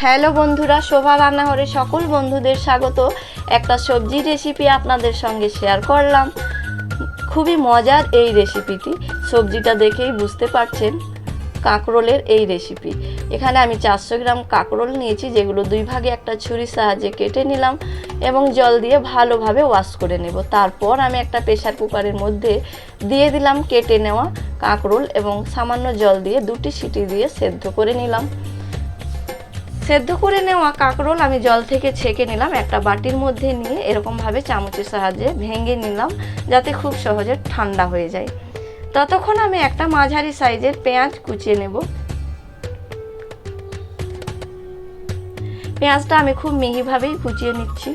Hello বন্ধুরা, শোভা রান্নাঘরে সকল বন্ধুদের স্বাগত। একটা সবজি রেসিপি আপনাদের সঙ্গে শেয়ার করলাম। খুবই মজার এই রেসিপিটি, সবজিটা দেখেই বুঝতে পারছেন কাঁকরোলের এই রেসিপি। এখানে আমি 400 গ্রাম কাঁকরোল নিয়েছি, যেগুলো দুই ভাগে একটা ছুরির সাহায্যে কেটে নিলাম এবং জল দিয়ে ভালোভাবে ওয়াশ করে নেব। তারপর আমি একটা প্রেসার কুকারের মধ্যে দিয়ে দিলাম কেটে নেওয়া কাঁকরোল এবং সামান্য জল দিয়ে 2টি সিটি দিয়ে সেদ্ধ করে নিলাম। সেদ্ধ করে নেওয়া কাঁকরোল আমি জল থেকে ছেঁকে নিলাম, একটা বাটির মধ্যে নিয়ে এরকমভাবে চামচের সাহায্যে ভেঙে নিলাম যাতে খুব সহজে ঠান্ডা হয়ে যায়। ততক্ষণ আমি একটা মাঝারি সাইজের পেঁয়াজ কুচিয়ে নেব। পেঁয়াজটা আমি খুব মিহিভাবেই কুচিয়ে নিচ্ছি।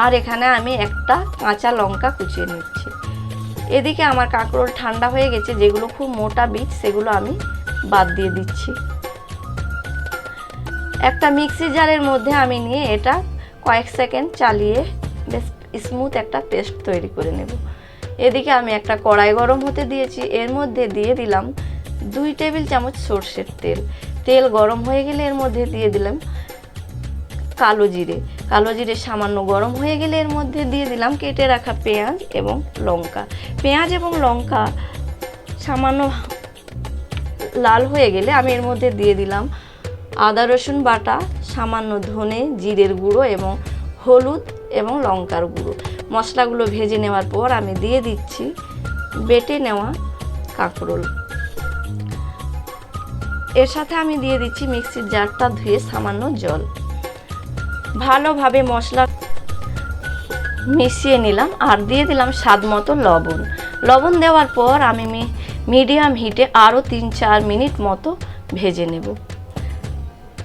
আর এখানে আমি একটা কাঁচা লঙ্কা কুচিয়ে নিচ্ছি। এদিকে আমার কাঁকরোল ঠান্ডা হয়ে গেছে, যেগুলো খুব মোটা বীজ সেগুলো আমি বাদ দিয়ে দিচ্ছি। একটা মিক্সি জারের মধ্যে আমি নিয়ে এটা কয়েক সেকেন্ড চালিয়ে বেশ স্মুথ একটা পেস্ট তৈরি করে নেব। এদিকে আমি একটা কড়াই গরম হতে দিয়েছি, এর মধ্যে দিয়ে দিলাম 2 টেবিল চামচ সর্ষের তেল। তেল গরম হয়ে গেলে এর মধ্যে দিয়ে দিলাম কালো জিরে সামান্য গরম হয়ে গেলে এর মধ্যে দিয়ে দিলাম কেটে রাখা পেঁয়াজ এবং লঙ্কা। পেঁয়াজ এবং লঙ্কা সামান্য লাল হয়ে গেলে আমি এর মধ্যে দিয়ে দিলাম আদা রসুন বাটা, সামান্য ধনে জিরের গুঁড়ো এবং হলুদ এবং লঙ্কার গুঁড়ো। মশলাগুলো ভেজে নেওয়ার পর আমি দিয়ে দিচ্ছি বেটে নেওয়া কাঁকরোল। এর সাথে আমি দিয়ে দিচ্ছি মিক্সির জারটা ধুয়ে সামান্য জল। ভালোভাবে মশলা মিশিয়ে নিলাম আর দিয়ে দিলাম স্বাদ মতো লবণ। লবণ দেওয়ার পর আমি মিডিয়াম হিটে আরও 3-4 মিনিট মতো ভেজে নেব।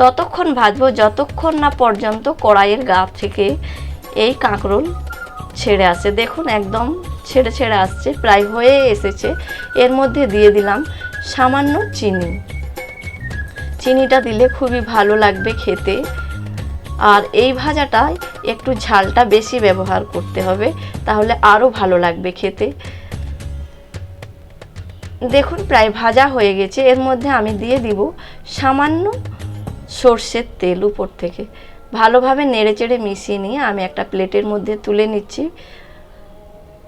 ততক্ষণ ভাজবো যতক্ষণ না পর্যন্ত কড়াইয়ের গা থেকে এই কাঁকরোল ছেড়ে আসে। দেখুন একদম ছেড়ে আসছে, প্রায় হয়ে এসেছে। এর মধ্যে দিয়ে দিলাম সামান্য চিনিটা দিলে খুবই ভালো লাগবে খেতে। আর এই ভাজাটায় একটু ঝালটা বেশি ব্যবহার করতে হবে, তাহলে আরও ভালো লাগবে খেতে। দেখুন প্রায় ভাজা হয়ে গেছে। এর মধ্যে আমি দিয়ে দিব সামান্য সর্ষের তেল উপর থেকে। ভালোভাবে নেড়েচেড়ে মিশিয়ে নিয়ে আমি একটা প্লেটের মধ্যে তুলে নিচ্ছি।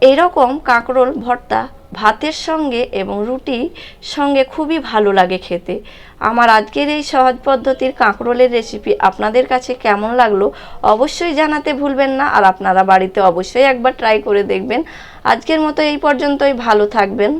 এইরকম কাঁকরোল ভর্তা ভাতের সঙ্গে এবং রুটির সঙ্গে খুবই ভালো লাগে খেতে। আমার আজকের এই সহজ পদ্ধতির কাঁকরোলের রেসিপি আপনাদের কাছে কেমন লাগলো অবশ্যই জানাতে ভুলবেন না। আর আপনারা বাড়িতে অবশ্যই একবার ট্রাই করে দেখবেন। আজকের মতো এই পর্যন্তই, ভালো থাকবেন।